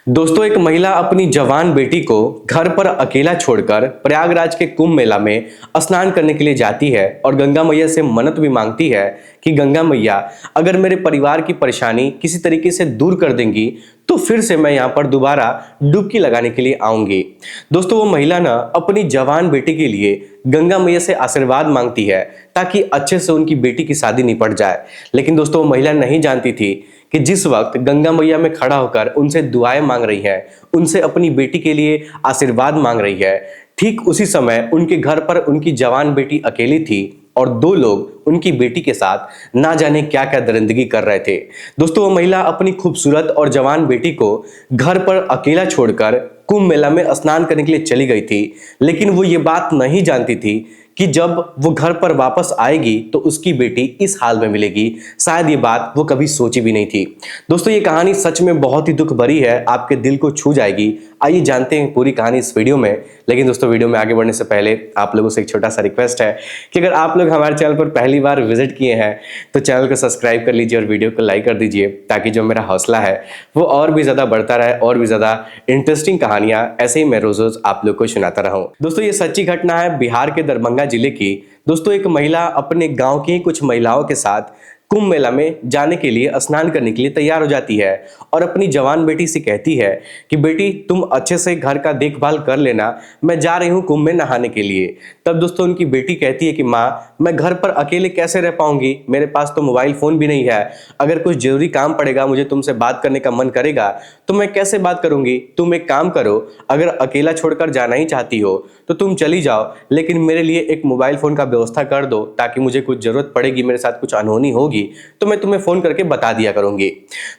दोस्तों, एक महिला अपनी जवान बेटी को घर पर अकेला छोड़कर प्रयागराज के कुंभ मेला में स्नान करने के लिए जाती है और गंगा मैया से मन्नत भी मांगती है कि गंगा मैया, अगर मेरे परिवार की परेशानी किसी तरीके से दूर कर देंगी तो फिर से मैं यहाँ पर दोबारा डुबकी लगाने के लिए आऊंगी। दोस्तों, वो महिला ना अपनी जवान बेटी के लिए गंगा मैया से आशीर्वाद मांगती है ताकि अच्छे से उनकी बेटी की शादी निपट जाए। लेकिन दोस्तों, वो महिला नहीं जानती थी कि जिस वक्त गंगा मैया में खड़ा होकर उनसे दुआएं मांग रही है, उनसे अपनी बेटी के लिए आशीर्वाद मांग रही है, ठीक उसी समय उनके घर पर उनकी जवान बेटी अकेली थी और दो लोग उनकी बेटी के साथ ना जाने क्या क्या दरिंदगी कर रहे थे। दोस्तों, वो महिला अपनी खूबसूरत और जवान बेटी को घर पर अकेला छोड़कर कुंभ मेला में स्नान करने के लिए चली गई थी। लेकिन वो ये बात नहीं जानती थी कि जब वो घर पर वापस आएगी तो उसकी बेटी इस हाल में मिलेगी। शायद ये बात वो कभी सोची भी नहीं थी। दोस्तों, ये कहानी सच में बहुत ही दुख भरी है, आपके दिल को छू जाएगी। आइए जानते हैं पूरी कहानी इस वीडियो में। लेकिन दोस्तों, वीडियो में आगे बढ़ने से पहले आप लोगों से एक छोटा सा रिक्वेस्ट है कि अगर आप लोग हमारे चैनल पर पहली बार विजिट किए हैं तो चैनल को सब्सक्राइब कर लीजिए और वीडियो को लाइक कर दीजिए, ताकि जो मेरा हौसला है वो और भी ज्यादा बढ़ता रहे और भी ज्यादा इंटरेस्टिंग कहानियां ऐसे ही मैं रोज रोज आप लोग को सुनाता रहूं। दोस्तों, ये सच्ची घटना है बिहार के दरभंगा जिले की। दोस्तों, एक महिला अपने गांव की कुछ महिलाओं के साथ कुंभ मेला में जाने के लिए स्नान करने के लिए तैयार हो जाती है और अपनी जवान बेटी से कहती है कि बेटी, तुम अच्छे से घर का देखभाल कर लेना, मैं जा रही हूँ कुंभ में नहाने के लिए। तब दोस्तों, उनकी बेटी कहती है कि माँ, मैं घर पर अकेले कैसे रह पाऊंगी, मेरे पास तो मोबाइल फोन भी नहीं है, अगर कुछ जरूरी काम पड़ेगा, मुझे तुमसे बात करने का मन करेगा तो मैं कैसे बात करूंगी। तुम एक काम करो, अगर अकेला छोड़कर जाना ही चाहती हो तो तुम चली जाओ, लेकिन मेरे लिए एक मोबाइल फोन का व्यवस्था कर दो, ताकि मुझे कुछ जरूरत पड़ेगी, मेरे साथ कुछ अनहोनी होगी तो मैं तुम्हें फोन करके बता दिया करूंगी।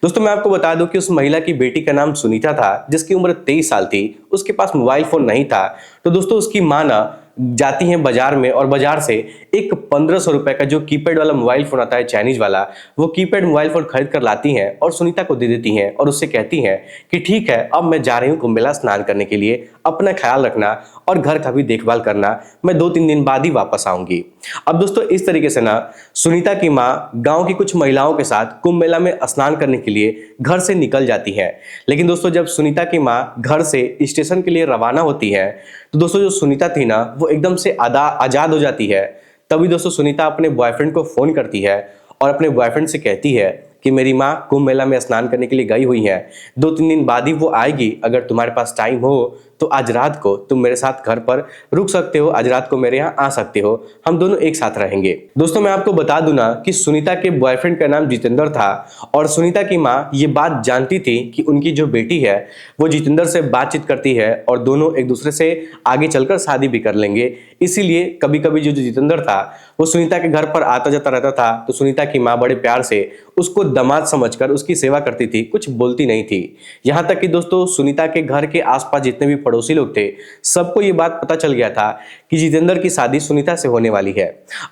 दोस्तों, मैं आपको बता दूं कि उस महिला की बेटी का नाम सुनीता था, जिसकी उम्र 23 साल थी। उसके पास मोबाइल फोन नहीं था। तो दोस्तों, उसकी माँ ना जाती हैं बाजार में और बाजार से एक 1500 रुपए का जो कीपैड वाला मोबाइल फोन आता है, चाइनीज वाला, वो कीपैड मोबाइल फोन खरीद कर लाती हैं और सुनीता को दे देती हैं और उससे कहती हैं कि ठीक है, अब मैं जा रही हूँ कुंभ मेला स्नान करने के लिए, अपना ख्याल रखना और घर का भी देखभाल करना, मैं 2-3 दिन बाद ही वापस आऊंगी। अब दोस्तों, इस तरीके से ना सुनीता की माँ गांव की कुछ महिलाओं के साथ कुंभ मेला में स्नान करने के लिए घर से निकल जाती है। लेकिन दोस्तों, जब सुनीता की माँ घर से स्टेशन के लिए रवाना होती है तो दोस्तों, जो सुनीता थी ना वो एकदम से आजाद हो जाती है। तभी दोस्तों, सुनीता अपने बॉयफ्रेंड को फोन करती है और अपने बॉयफ्रेंड से कहती है कि मेरी माँ कुंभ मेला में स्नान करने के लिए गई हुई है, 2-3 दिन बाद ही वो आएगी, अगर तुम्हारे पास टाइम हो तो आज रात को तुम मेरे साथ घर पर रुक सकते हो, आज रात को मेरे यहाँ आ सकते हो, हम दोनों एक साथ रहेंगे। दोस्तों, मैं आपको बता दूं ना कि सुनीता के बॉयफ्रेंड का नाम जितेंद्र था और सुनीता की माँ ये बात जानती थी कि उनकी जो बेटी है वो जितेंद्र से बातचीत करती है और दोनों एक दूसरे से आगे चलकर शादी भी कर लेंगे। इसीलिए कभी कभी जो जितेंद्र था वो सुनीता के घर पर आता जाता रहता था। तो सुनीता की माँ बड़े प्यार से उसको दामाद समझकर उसकी सेवा करती थी, कुछ बोलती नहीं थी। यहाँ तक कि दोस्तों, सुनीता के घर के आसपास जितने भी पड़ोसी लोग थे, सबको ये बात पता चल गया था कि जितेंद्र की शादी सुनीता से होने वाली है।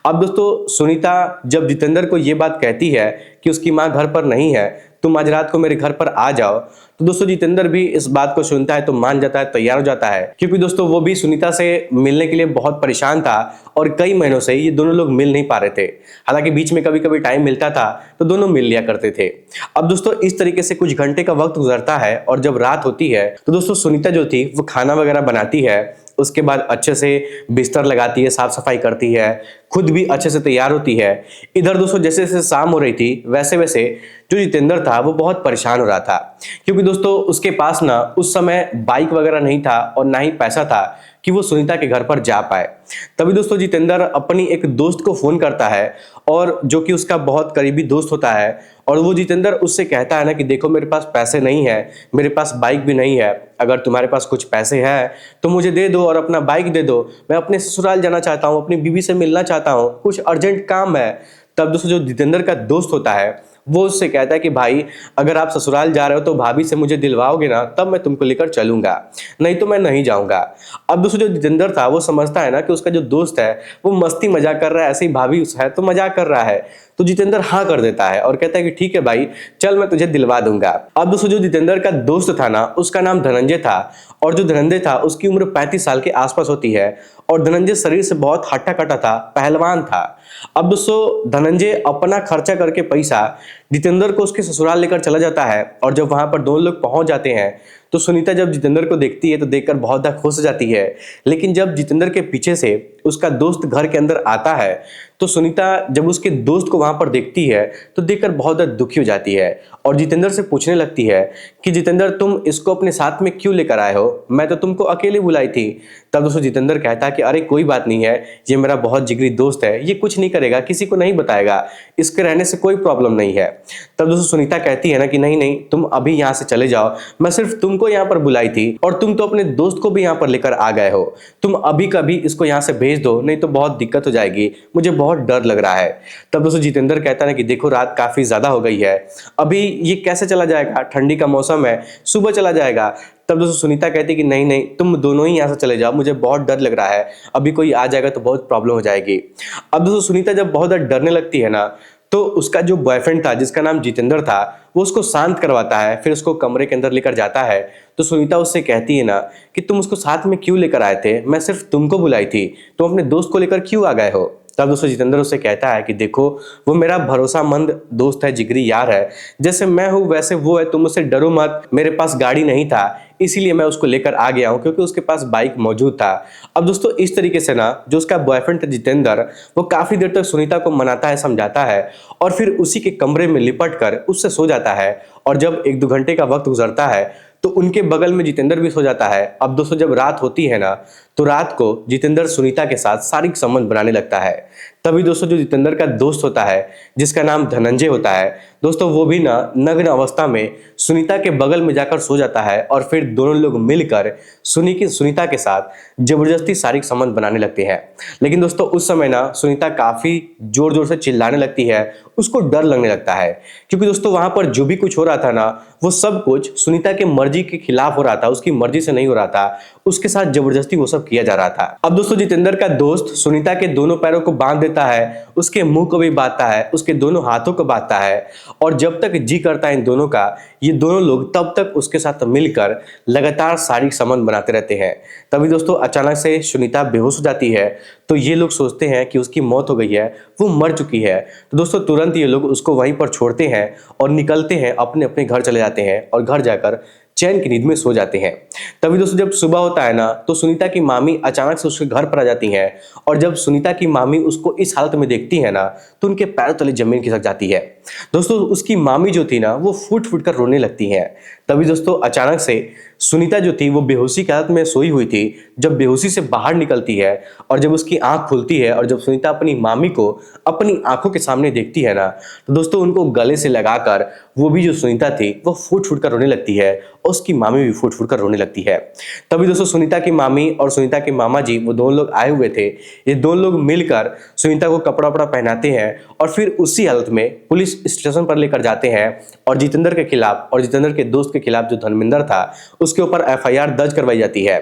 अब दोस्तों, सुनीता जब जितेंद्र को ये बात कहती है कि उसकी माँ घर पर नहीं है, तुम आज रात को मेरे घर पर आ जाओ, तो दोस्तों जितेंद्र भी इस बात को सुनता है तो मान जाता है, तैयार हो जाता है। क्योंकि दोस्तों, वो भी सुनीता से मिलने के लिए बहुत परेशान था और कई महीनों से ये दोनों लोग मिल नहीं पा रहे थे। हालांकि बीच में कभी कभी टाइम मिलता था तो दोनों मिल लिया करते थे। अब दोस्तों, इस तरीके से कुछ घंटे का वक्त गुजरता है और जब रात होती है तो दोस्तों, सुनीता जो थी वो खाना वगैरह बनाती है, उसके बाद अच्छे से बिस्तर लगाती है, साफ सफाई करती है, खुद भी अच्छे से तैयार होती है। इधर दोस्तों, जैसे जैसे शाम हो रही थी वैसे वैसे जो जितेंद्र था वो बहुत परेशान हो रहा था। क्योंकि दोस्तों, उसके पास ना उस समय बाइक वगैरह नहीं था और ना ही पैसा था कि वो सुनीता के घर पर जा पाए। तभी दोस्तों, जितेंद्र अपनी एक दोस्त को फोन करता है और जो कि उसका बहुत करीबी दोस्त होता है, और वो जितेंद्र उससे कहता है ना कि देखो, मेरे पास पैसे नहीं है, मेरे पास बाइक भी नहीं है, अगर तुम्हारे पास कुछ पैसे हैं तो मुझे दे दो और अपना बाइक दे दो, मैं अपने ससुराल जाना चाहता हूँ, अपनी बीवी से मिलना चाहता हूँ, कुछ अर्जेंट काम है। तब दोस्तों, जो जितेंद्र का दोस्त होता है वो उससे कहता है कि भाई, अगर आप ससुराल जा रहे हो तो भाभी से मुझे दिलवाओगे ना, तब मैं तुमको लेकर चलूंगा, नहीं तो मैं नहीं जाऊंगा। अब दोस्तों, जो जितेंद्र था वो समझता है ना कि उसका जो दोस्त है वो मस्ती मजाक कर रहा है, ऐसे ही भाभी है तो मजाक कर रहा है। तो जितेंद्र हाँ कर देता है और कहता है कि ठीक है भाई, चल मैं तुझे दिलवा दूंगा। अब दोस्तों, जो जितेंद्र का दोस्त था ना उसका नाम धनंजय था और जो धनंजय था उसकी उम्र 35 साल के आसपास होती है और धनंजय शरीर से बहुत हट्टा कट्टा था, पहलवान था। अब दोस्तों धनंजय अपना खर्चा करके पैसा जितेंद्र को उसके ससुराल लेकर चला जाता है और जब वहां पर दोनों लोग पहुंच जाते हैं तो सुनीता जब जितेंद्र को देखती है तो देखकर बहुत ज्यादा खुश हो जाती है। लेकिन जब जितेंद्र के पीछे से उसका दोस्त घर के अंदर आता है तो सुनीता जब उसके दोस्त को वहां पर देखती है तो देखकर बहुत ज्यादा दुखी हो जाती है और जितेंद्र से पूछने लगती है कि जितेंद्र तुम इसको अपने साथ में क्यों लेकर आए हो, मैं तो तुमको अकेले बुलाई थी। तब दोस्तों जितेंद्र कहता है कि अरे कोई बात नहीं है, ये मेरा बहुत जिगरी दोस्त है, ये कुछ नहीं करेगा, किसी को नहीं बताएगा, इसके रहने से कोई प्रॉब्लम नहीं है। तब दोस्तों सुनीता कहती है ना कि नहीं नहीं तुम अभी यहाँ से चले जाओ, मैं सिर्फ तुमको यहाँ पर बुलाई थी और तुम तो अपने दोस्त को भी यहाँ पर लेकर आ गए हो, तुम अभी कभी इसको यहाँ से भेज दो नहीं तो बहुत दिक्कत हो जाएगी, मुझे बहुत डर लग रहा है। तब दोस्तों जितेंद्र कहता है ना कि देखो रात काफी ज्यादा हो गई है, अभी ये कैसे चला जाएगा, ठंडी का मौसम है, सुबह चला जाएगा। तब दोस्तों सुनीता कहती है कि नहीं नहीं तुम दोनों ही यहाँ से चले जाओ, मुझे बहुत डर लग रहा है, अभी कोई आ जाएगा तो बहुत प्रॉब्लम हो जाएगी। अब दोस्तों सुनीता जब बहुत डरने लगती है ना तो उसका जो बॉयफ्रेंड था जिसका नाम जितेंद्र था वो उसको शांत करवाता है, फिर उसको कमरे के अंदर लेकर जाता है। तो सुनीता उससे कहती है ना कि तुम उसको साथ में क्यों लेकर आए थे, मैं सिर्फ तुमको बुलाई थी, तुम अपने दोस्त को लेकर क्यों आ गए हो। तब दोस्तों जितेंद्र उससे कहता है कि देखो वो मेरा भरोसामंद दोस्त है, जिगरी यार है, जैसे मैं हूं वैसे वो है, तुम उससे डरो मत, मेरे पास गाड़ी नहीं था इसीलिए मैं उसको लेकर आ गया हूं क्योंकि उसके पास बाइक मौजूद था। अब दोस्तों इस तरीके से ना जो उसका बॉयफ्रेंड था जितेंद्र वो काफी देर तक सुनीता को मनाता है, समझाता है और फिर उसी के कमरे में लिपट कर उससे सो जाता है। और जब 1-2 घंटे का वक्त गुजरता है तो उनके बगल में जितेंद्र भी सो जाता है। अब दोस्तों जब रात होती है ना तो रात को जितेंद्र सुनीता के साथ शारीरिक संबंध बनाने लगता है। तभी दोस्तों जो जितेंद्र का दोस्त होता है जिसका नाम धनंजय होता है दोस्तों वो भी ना नग्न अवस्था में सुनीता के बगल में जाकर सो जाता है और फिर दोनों लोग मिलकर सुनीता के साथ जबरदस्ती शारीरिक संबंध बनाने लगते हैं। लेकिन दोस्तों उस समय ना सुनीता काफी जोर जोर से चिल्लाने लगती है, उसको डर लगने लगता है क्योंकि दोस्तों वहां पर जो भी कुछ हो रहा था ना वो सब कुछ सुनीता के मर्जी के खिलाफ हो रहा था, उसकी मर्जी से नहीं हो रहा था, उसके साथ जबरदस्ती वो सब किया जा रहा था। अब दोस्तों जितेंद्र का दोस्त सुनीता के दोनों पैरों को बांध देता है, उसके मुंह को भी बांधता है, उसके दोनों हाथों को बांधता है और जब तक जी करता है इन दोनों का ये दोनों लोग तब तक उसके साथ मिलकर लगातार शारीरिक संबंध बनाते रहते हैं। तभी दोस्तों अचानक से सुनीता बेहोश हो जाती है तो ये लोग सोचते हैं कि उसकी मौत हो गई है, वो मर चुकी है। तो दोस्तों तुरंत ये लोग उसको वहीं पर छोड़ते हैं और निकलते हैं, अपने अपने घर चले जाते हैं और घर जाकर चैन की नींद में सो जाते हैं। तभी दोस्तों जब सुबह होता है ना तो सुनीता की मामी अचानक से उसके घर पर आ जाती हैं और जब सुनीता की मामी उसको इस हालत में देखती है ना तो उनके पैरों तले जमीन खिसक जाती है। दोस्तों उसकी मामी जो थी ना वो फूट फूट कर रोने लगती है। तभी दोस्तों अचानक से सुनीता जो थी वो बेहोशी की हालत में सोई हुई थी, जब बेहोशी से बाहर निकलती है और जब उसकी आंख खुलती है और जब सुनीता अपनी मामी को अपनी आंखों के सामने देखती है ना तो दोस्तों उनको गले से लगाकर वो भी जो सुनीता थी वो फूट फूट कर रोने लगती है और उसकी मामी भी फूट फूट कर रोने लगती है। तभी दोस्तों सुनीता की मामी और सुनीता के मामा जी वो दोनों लोग आए हुए थे, ये दोनों लोग मिलकर सुनीता को कपड़ा वपड़ा पहनाते हैं और फिर उसी हालत में पुलिस स्टेशन पर लेकर जाते हैं और जितेंद्र के खिलाफ और जितेंद्र के दोस्त के खिलाफ जो धर्मेंद्र था उसके ऊपर एफआईआर दर्ज करवाई जाती है।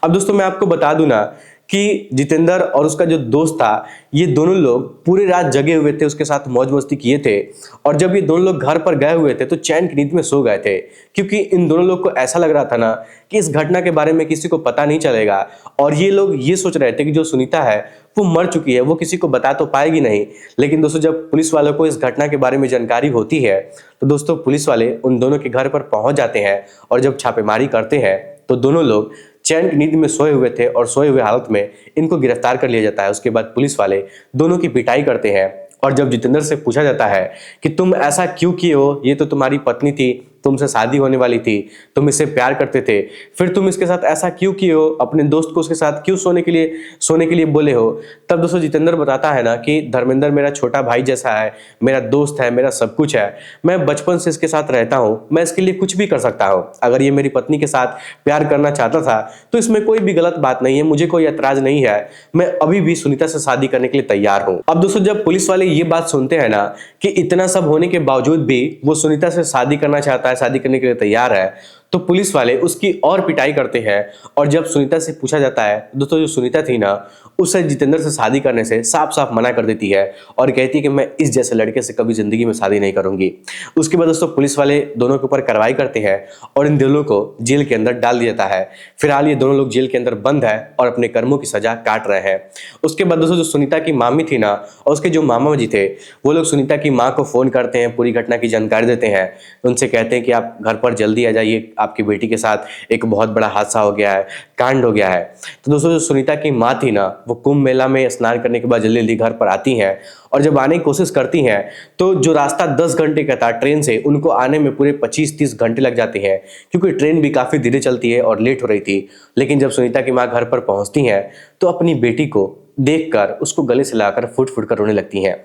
अब दोस्तों मैं आपको बता दूं ना कि जितेंद्र और उसका जो दोस्त था ये दोनों लोग पूरी रात जगे हुए थे, उसके साथ मौज मस्ती किए थे और जब ये दोनों लोग घर पर गए हुए थे तो चैन की नींद में सो गए थे क्योंकि इन दोनों लोग को ऐसा लग रहा था ना कि इस घटना के बारे में किसी को पता नहीं चलेगा और ये लोग ये सोच रहे थे कि जो सुनीता है वो मर चुकी है, वो किसी को बता तो पाएगी नहीं। लेकिन दोस्तों जब पुलिस वालों को इस घटना के बारे में जानकारी होती है तो दोस्तों पुलिस वाले उन दोनों के घर पर पहुंच जाते हैं और जब छापेमारी करते हैं तो दोनों लोग चैन की नींद में सोए हुए थे और सोए हुए हालत में इनको गिरफ्तार कर लिया जाता है। उसके बाद पुलिस वाले दोनों की पिटाई करते हैं और जब जितेंद्र से पूछा जाता है कि तुम ऐसा क्यों किए हो, ये तो तुम्हारी पत्नी थी, तुमसे शादी होने वाली थी, तुम इससे प्यार करते थे, फिर तुम इसके साथ ऐसा क्यों किए हो, अपने दोस्त को उसके साथ क्यों सोने के लिए बोले हो। तब दोस्तों जितेंद्र बताता है ना कि धर्मेंद्र मेरा छोटा भाई जैसा है, मेरा दोस्त है, मेरा सब कुछ है, मैं बचपन से इसके साथ रहता हूँ, मैं इसके लिए कुछ भी कर सकता हूँ, अगर ये मेरी पत्नी के साथ प्यार करना चाहता था तो इसमें कोई भी गलत बात नहीं है, मुझे कोई ऐतराज नहीं है, मैं अभी भी सुनीता से शादी करने के लिए तैयार हूँ। अब दोस्तों जब पुलिस वाले ये बात सुनते हैं ना कि इतना सब होने के बावजूद भी वो सुनीता से शादी करना चाहता है, शादी करने के लिए तैयार है, तो पुलिस वाले उसकी और पिटाई करते हैं। और जब सुनीता से पूछा जाता है, दोस्तों जो सुनीता थी ना, उसे जितेंद्र से शादी करने से साफ साफ मना कर देती है और कहती है कि मैं इस जैसे लड़के से कभी जिंदगी में शादी नहीं करूंगी। उसके बाद दोस्तों पुलिस वाले दोनों के ऊपर कार्रवाई करते हैं और इन दोनों को जेल के अंदर डाल दिया जाता है। फिलहाल ये दोनों लोग जेल के अंदर बंद है और अपने कर्मों की सजा काट रहे हैं। उसके बाद दोस्तों जो सुनीता की मामी थी ना और उसके जो मामा जी थे, वो लोग सुनीता की माँ को फोन करते हैं, पूरी घटना की जानकारी देते हैं। उनसे कहते हैं कि आप घर पर जल्दी आ जाइए, आपकी बेटी के साथ एक बहुत बड़ा हादसा हो गया है, कांड हो गया है। तो दोस्तों जो सुनीता की माँ थी ना, वो कुंभ मेला में स्नान करने के बाद जल्दी जल्दी घर पर आती हैं और जब आने की कोशिश करती हैं तो जो रास्ता 10 घंटे का था ट्रेन से, उनको आने में पूरे 25-30 घंटे लग जाते हैं, क्योंकि ट्रेन भी काफी धीरे चलती है और लेट हो रही थी। लेकिन जब सुनीता की माँ घर पर पहुंचती हैं तो अपनी बेटी को देखकर उसको गले से लगाकर फुट फुट कर रोने लगती हैं।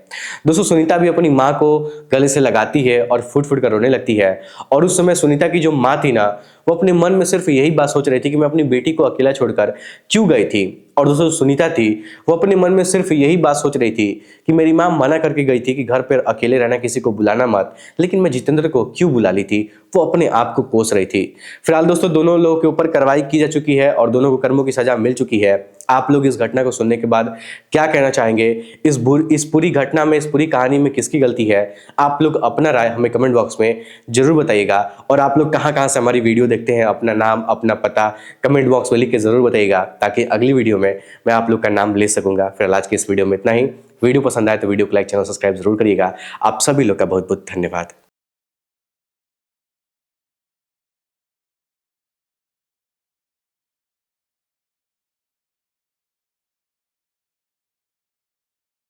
दोस्तों सुनीता भी अपनी माँ को गले से लगाती है और फुट फुट कर रोने लगती है। और उस समय सुनीता की जो माँ थी ना, वो अपने मन में सिर्फ यही बात सोच रही थी कि मैं अपनी बेटी को अकेला छोड़कर क्यों गई थी। और दोस्तों सुनीता थी, वो अपने मन में सिर्फ यही बात सोच रही थी कि मेरी माँ मना करके गई थी कि घर पर अकेले रहना, किसी को बुलाना मत, लेकिन मैं जितेंद्र को क्यों बुला ली थी। वो अपने आप को कोस रही थी। फिलहाल दोस्तों दोनों लोगों के ऊपर कार्रवाई की जा चुकी है और दोनों को कर्मों की सजा मिल चुकी है। आप लोग इस घटना को सुनने के बाद क्या कहना चाहेंगे? इस पूरी घटना में, इस पूरी कहानी में किसकी गलती है? आप लोग अपना राय हमें कमेंट बॉक्स में जरूर बताइएगा। और आप लोग कहाँ कहाँ से हमारी वीडियो देखते हैं, अपना नाम अपना पता कमेंट बॉक्स में लिख के जरूर बताइएगा, ताकि अगली वीडियो में मैं आप लोग का नाम ले सकूंगा। फिर आज की इस वीडियो में इतना ही। वीडियो पसंद आए तो वीडियो को लाइक, चैनल सब्सक्राइब जरूर करिएगा। आप सभी लोग का बहुत बहुत धन्यवाद।